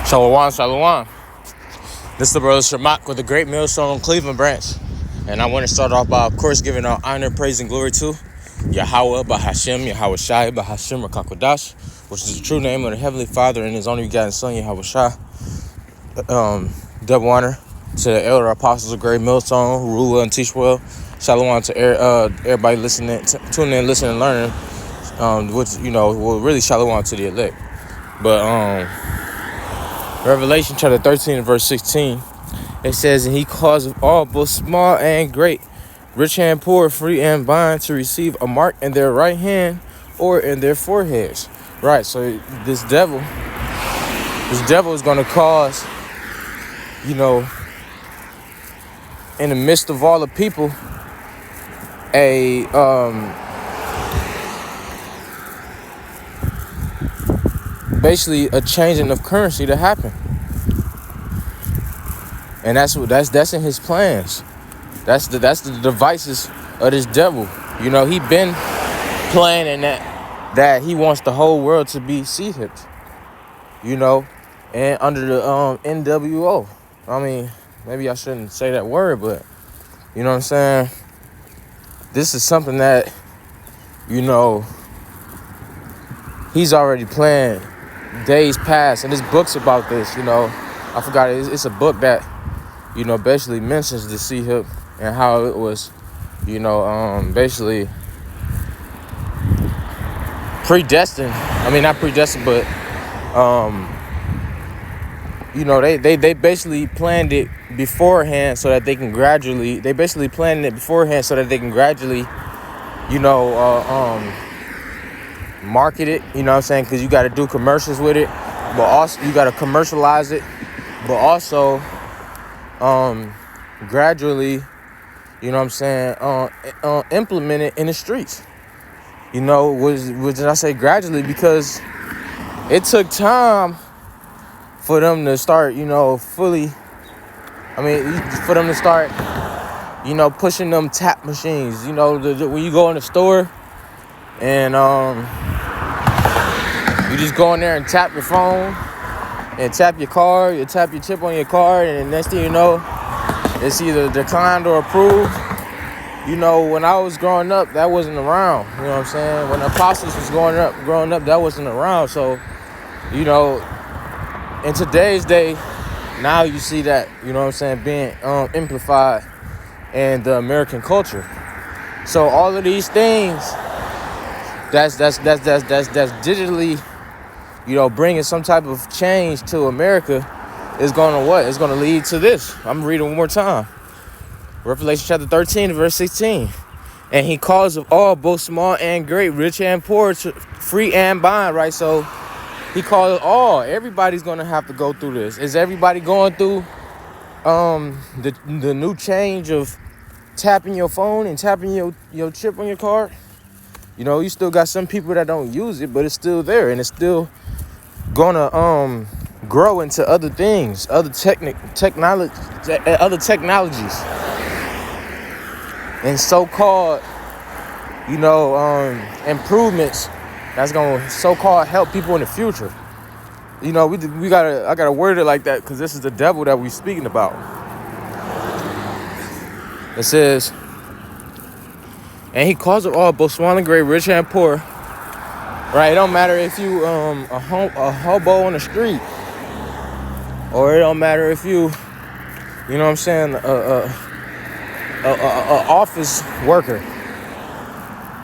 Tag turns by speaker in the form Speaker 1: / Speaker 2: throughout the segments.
Speaker 1: Shalom, shalom. This is the brother Shamak with the Great Millstone Cleveland branch. And I want to start off by, of course, giving our honor, praise, and glory to Yahweh Bahashem, Yahweh Shai Bahashem Rakakwadash, which is the true name of the Heavenly Father and His only begotten Son, Yahweh Shai. Double honor to the elder apostles of Great Millstone who rule well and teach well. Shalom to everybody listening, tuning in, listening, and learning. Which, really shalom to the elect. But, Revelation chapter 13 and verse 16, it says, "And he caused all, both small and great, rich and poor, free and bond, to receive a mark in their right hand or in their foreheads." Right, so this devil is going to cause, in the midst of all the people, basically a changing of currency to happen. And that's in his plans. That's the devices of this devil. He been planning that he wants the whole world to be C-hipped. And under the NWO. I mean, maybe I shouldn't say that word, but you know what I'm saying? This is something that, he's already planned days past, and there's books about this. I forgot it's a book that basically mentions the C-hip and how it was basically predestined. I mean, not predestined, but they basically planned it beforehand so that they can gradually market it, because you got to do commercials with it, but also you got to commercialize it, but also gradually, implement it in the streets. Which I say gradually because it took time for them to start, fully, for them to start, pushing them tap machines, when you go in the store and you just go in there and tap your phone and tap your card, you tap your chip on your card, and the next thing you know, it's either declined or approved. When I was growing up, that wasn't around. You know what I'm saying? When the apostles was growing up, that wasn't around. So, in today's day, now you see that, being amplified in the American culture. So all of these things, that's digitally, bringing some type of change to America is going to what? It's going to lead to this. I'm reading one more time. Revelation chapter 13, verse 16. "And he calls of all, both small and great, rich and poor, free and bond," right? So he called all. Everybody's going to have to go through this. Is everybody going through the new change of tapping your phone and tapping your chip on your card? You still got some people that don't use it, but it's still there, and it's still gonna grow into other things, other technologies, and so-called improvements that's gonna so-called help people in the future. I gotta word it like that because this is the devil that we're speaking about. It says, "And he calls it all, both small and great, rich and poor." Right? It don't matter if you a hobo on the street, or it don't matter if you, a office worker.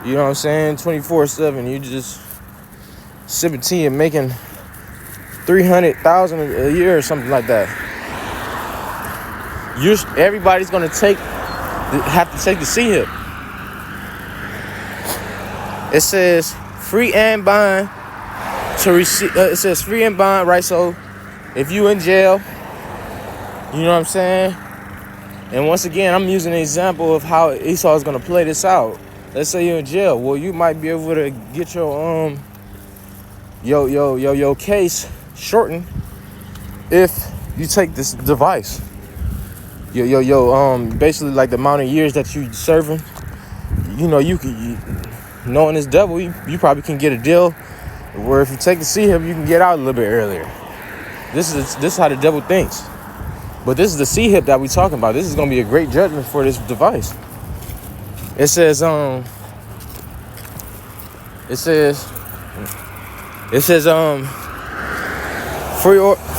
Speaker 1: 24/7. You just sipping tea and making $300,000 a year or something like that. Everybody's gonna have to take the C-hip. It says free and bond to receive. It says free and bond, right? So if you in jail, you know what I'm saying? And once again, I'm using an example of how Esau is gonna play this out. Let's say you're in jail. Well, you might be able to get your case shortened if you take this device. Basically like the amount of years that you serving. Knowing this devil, you probably can get a deal where if you take the C-hip, you can get out a little bit earlier. This is how the devil thinks. But this is the C hip that we talking about. This is gonna be a great judgment for this device. It says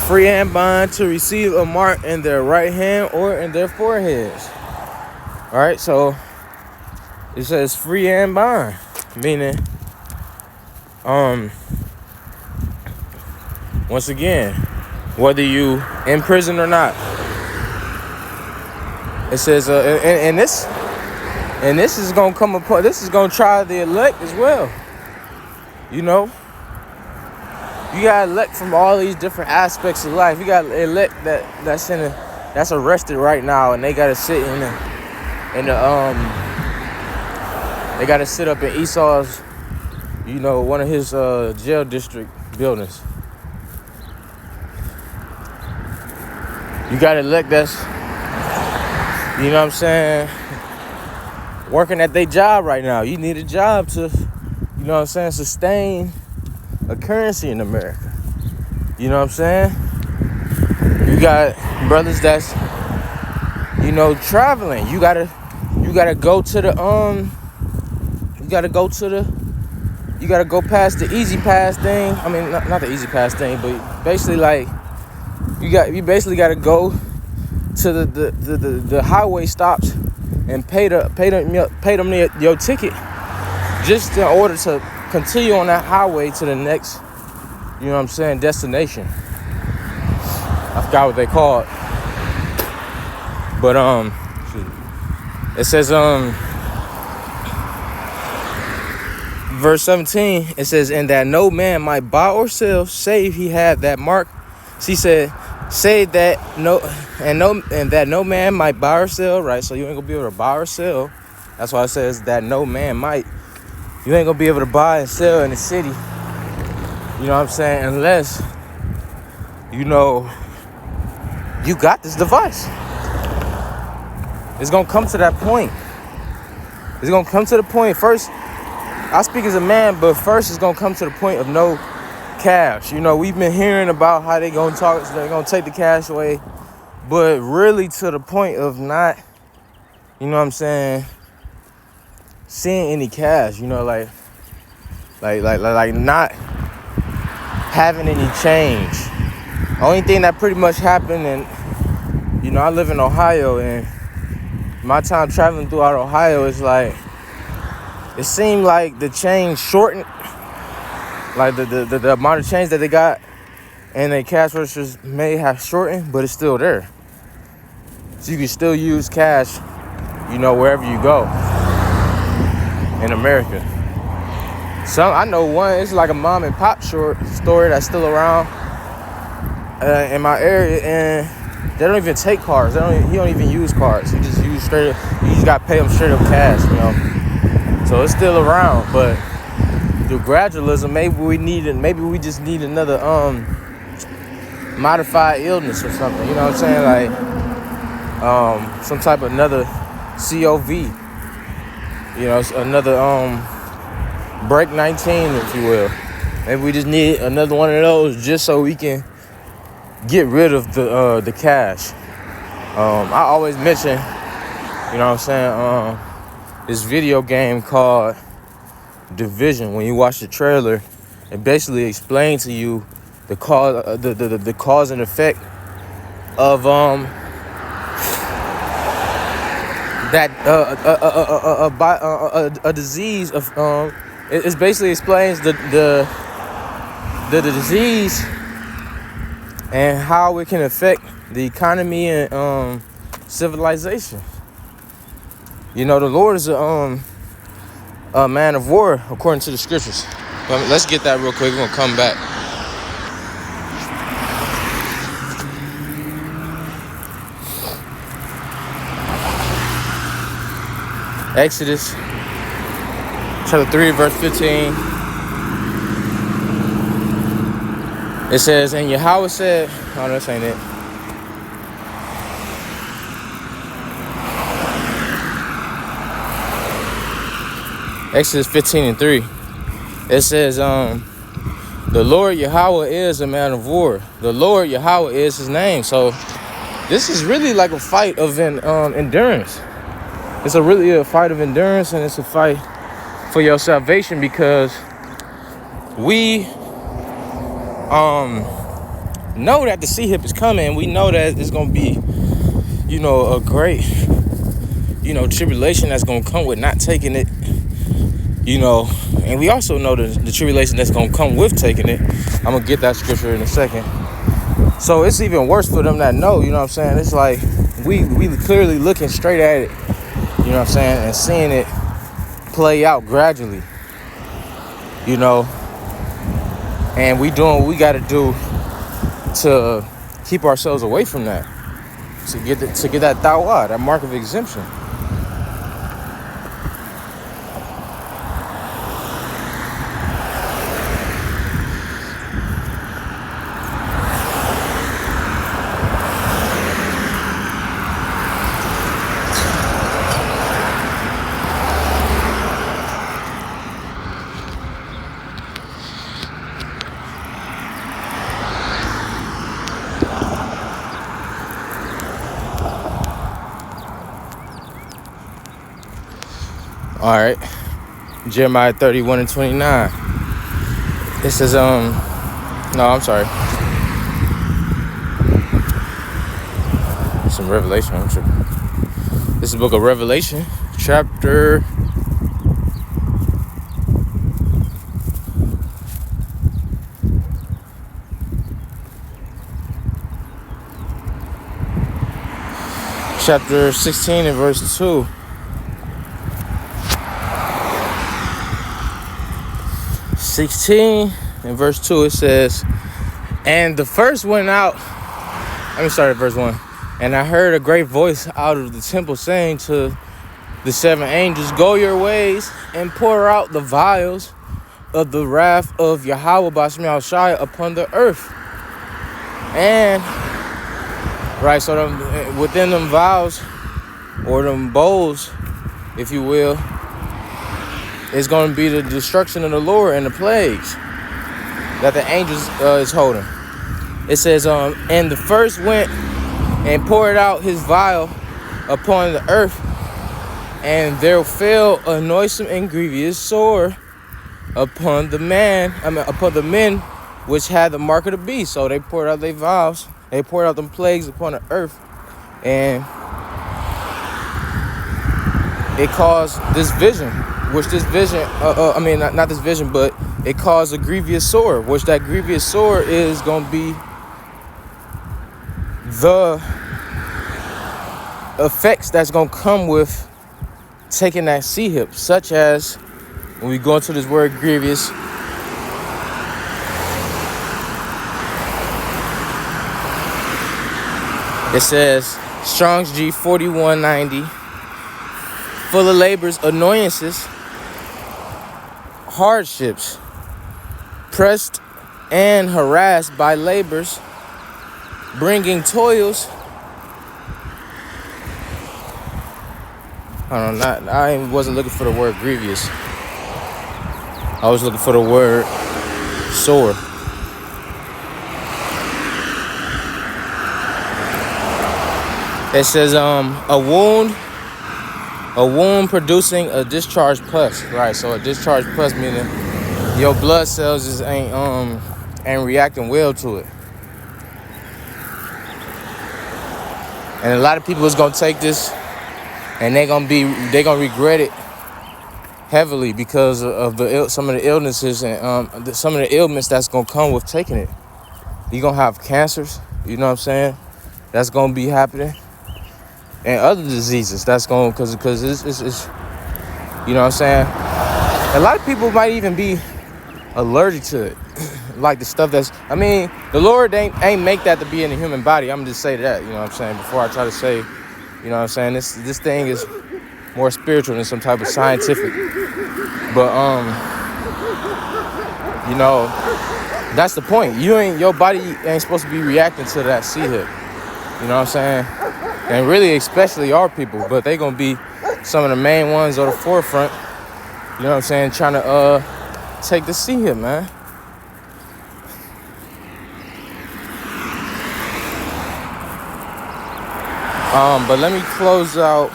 Speaker 1: free and bond to receive a mark in their right hand or in their foreheads. All right, so it says free and bond, meaning once again, whether you in prison or not. It says and this is gonna come upon, this is gonna try the elect as well. You know, you got elect from all these different aspects of life. You got elect that's arrested right now, and they gotta sit they gotta sit up in Esau's, one of his jail district buildings. You got elect that's, working at their job right now. You need a job to, sustain a currency in America. You know what I'm saying? You got brothers that's, traveling. You gotta go to the you gotta go past the easy pass thing. I mean, not the easy pass thing, but basically like you basically gotta go to the highway stops and pay them your ticket just in order to continue on that highway to the next, destination. I forgot what they call it. But it says verse 17, it says, and that no man might buy or sell save he had that mark. She said, say that that no man might buy or sell, right? So you ain't gonna be able to buy or sell. That's why it says that no man might. You ain't gonna be able to buy and sell in the city. You know what I'm saying? Unless, you got this device. It's gonna come to that point. It's gonna come to the point. First, I speak as a man, but first it's gonna come to the point of no cash. We've been hearing about how they're gonna take the cash away, but really to the point of not, seeing any cash, like not having any change. Only thing that pretty much happened, and I live in Ohio, and my time traveling throughout Ohio is like, it seemed like the change shortened, like the amount of change that they got and the cash registers may have shortened, but it's still there. So you can still use cash, wherever you go in America. So I know one, it's like a mom and pop store that's still around in my area, and they don't even take cards. He don't even use cards. He just use straight up. You just got to pay them straight up cash, So it's still around, but through gradualism, maybe we just need another modified illness or something. You know what I'm saying? Like some type of another COV. Another break 19, if you will. Maybe we just need another one of those just so we can get rid of the cash. I always mention, this video game called Division. When you watch the trailer, it basically explains to you the cause, the cause and effect of that a disease of it basically explains the disease and how it can affect the economy and civilization. The Lord is a man of war according to the scriptures. Let's get that real quick. We're gonna come back. Exodus chapter 3 verse 15. It says, and Yahweh said, oh, this ain't it. Exodus 15:3. It says, The Lord Yahweh is a man of war. The Lord Yahweh is his name. So this is really like a fight of endurance. It's really a fight of endurance, and it's a fight for your salvation, because we know that the sea hip is coming. We know that it's going to be, a great, tribulation that's going to come with not taking it, and we also know the tribulation that's going to come with taking it. I'm going to get that scripture in a second. So it's even worse for them that know, It's like we clearly looking straight at it, and seeing it play out gradually, and we doing what we got to do to keep ourselves away from that, to get that tawah, that mark of exemption. All right, Jeremiah 31:29. It says, no, I'm sorry. Some Revelation. I'm tripping. This is the book of Revelation, chapter 16 and verse 2. In verse 2, it says, and the first went out. Let me start at verse 1. And I heard a great voice out of the temple saying to the 7 angels, go your ways and pour out the vials of the wrath of Yahweh Ba'ashem Yahushua upon the earth. And, right, so within them vials, or them bowls, if you will, is going to be the destruction of the Lord and the plagues that the angels is holding. It says, and the first went and poured out his vial upon the earth, and there fell a noisome and grievous sore upon the men which had the mark of the beast. So they poured out their vials, they poured out them plagues upon the earth, and it caused this vision, which this vision, not this vision, but it caused a grievous sore, which that grievous sore is going to be the effects that's going to come with taking that sea hip, such as, when we go into this word grievous, it says, Strong's G 4190, full of labors, annoyances, hardships, pressed and harassed by labors, bringing toils. I wasn't looking for the word grievous. I was looking for the word sore. It says a wound producing a discharged pus. Right, so a discharged pus meaning your blood cells just ain't reacting well to it. And a lot of people is gonna take this and they gonna regret it heavily because of some of the illnesses and some of the ailments that's gonna come with taking it. You're gonna have cancers, you know what I'm saying? That's gonna be happening. And other diseases that's going, because it's you know what I'm saying? A lot of people might even be allergic to it. Like the stuff the Lord ain't make that to be in the human body. I'm just say that, you know what I'm saying? Before I try to say, you know what I'm saying? This thing is more spiritual than some type of scientific. But, that's the point. Your body ain't supposed to be reacting to that sea hip. You know what I'm saying? And really, especially our people, but they gonna be some of the main ones on the forefront. You know what I'm saying? Trying to take the sea hip, man. But let me close out.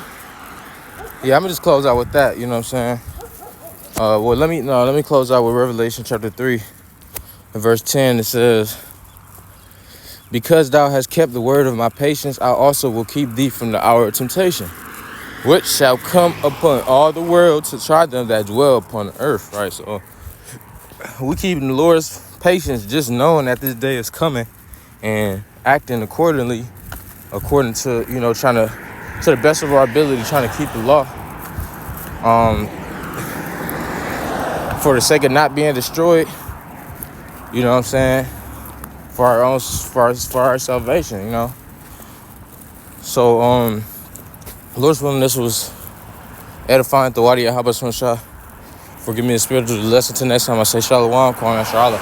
Speaker 1: Yeah, I'm gonna just close out with that. You know what I'm saying? Let me close out with Revelation chapter 3, and verse 10. It says, "Because thou hast kept the word of my patience, I also will keep thee from the hour of temptation, which shall come upon all the world to try them that dwell upon the earth." Right. So we keeping the Lord's patience, just knowing that this day is coming, and acting accordingly, according to trying to the best of our ability, trying to keep the law. For the sake of not being destroyed, you know what I'm saying? For our own, for our salvation, So, Lord's willing, this was edifying. Thawadi Yahabas Shah. Forgive me the spirit of the lesson. Till next time, I say Shalom, Kwan Shalom.